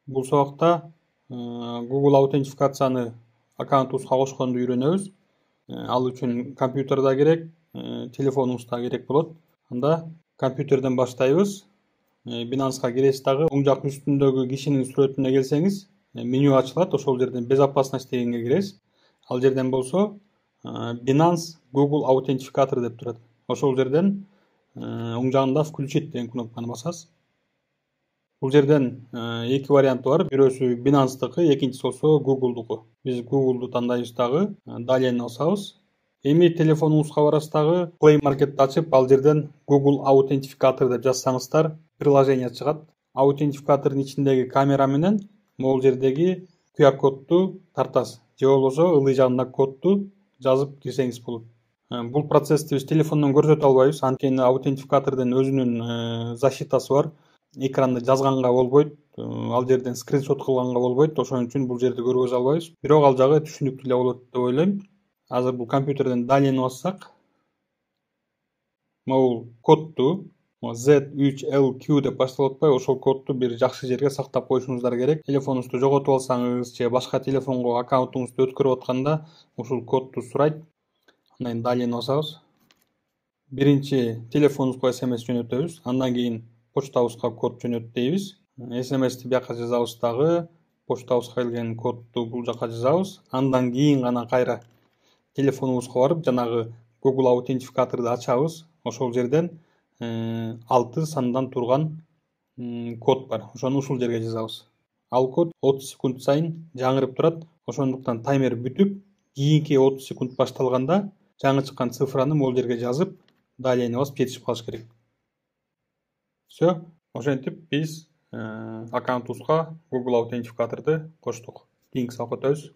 Бул сабакта Google аутентификацияны аккаунтубузга кошконду үйрөнөбүз. Ал үчүн компьютер да керек, телефонубуз да керек болот. Анда компьютерден баштайбыз. Binance'га киресиз дагы. Оң жак үстүндөгү кишинин сүрөтүнө келсеңиз, меню ачылат. Ошол жерден безопасность дегенге киресиз. Ал жерден болсо Binance Google аутентификатор деп турат. Ошол жерден оң жагында включить деген кнопканы басасыз. Бул жерден эки варианты бар. Бирөөсү Binance'дыкы, экинчиси болсо Google'дуку. Биз Google'ду тандайбыз дагы, далени басабыз. Эми телефонуңузга барасыз дагы, Play Market'ти ачып, ал жерден Google аутентификатор деп жазсаңыздар, приложение чыгат. Аутентификатордун ичиндеги камера менен могул жердеги QR кодду тартасыз. Же болбосо ылдый жагындагы кодду жазып кирсеңиз болот. Бул процессти биз телефондон көрсөтө албайбыз, анткени аутентификатордун өзүнүн защитасы бар. Экранда жазганга болбойт, ал жерден скриншот кылганга болбойт. Ошон үчүн бул жерде көргөзө албайбыз. Бирок ал жагы түшүнүктүү эле болот деп ойлойм. Азыр бул компьютерден далени бассак, могул кодду Z3LQ деп башталып атпайбы, ошол кодду бир жакшы жерге сактап коюшуңуздар керек. Телефонуңузду жоготуп алсаңыз же башка телефонго аккаунтуңузду өткөрүп атканда ушул кодду сурайт. Андан кийин далени басабыз. Биринчи телефонубузга SMS жөнөтөбүз, андан кийин почтабызга код жөнөт дейбиз. SMS-ти бияка жазабыз дагы, почтабызга келген кодду бул жака жазабыз. Андан кийин гана кайра телефонубузга барып, жанагы Google аутентификаторду ачабыз. Ошол жерден 6 сандан турган код бар. Ошону ушул жерге жазабыз. Ал код 30 секунд сайын жаңырып турат. Ошондуктан таймер бүтүп, кийинки 30 секунд башталганда жаңы чыккан цифраны могул жерге жазып, далени басып жетишип калыш керек. Все, ошентип биз аккаунтубузга Google аутентификаторду коштук. Кийинки сабакка өтөбүз.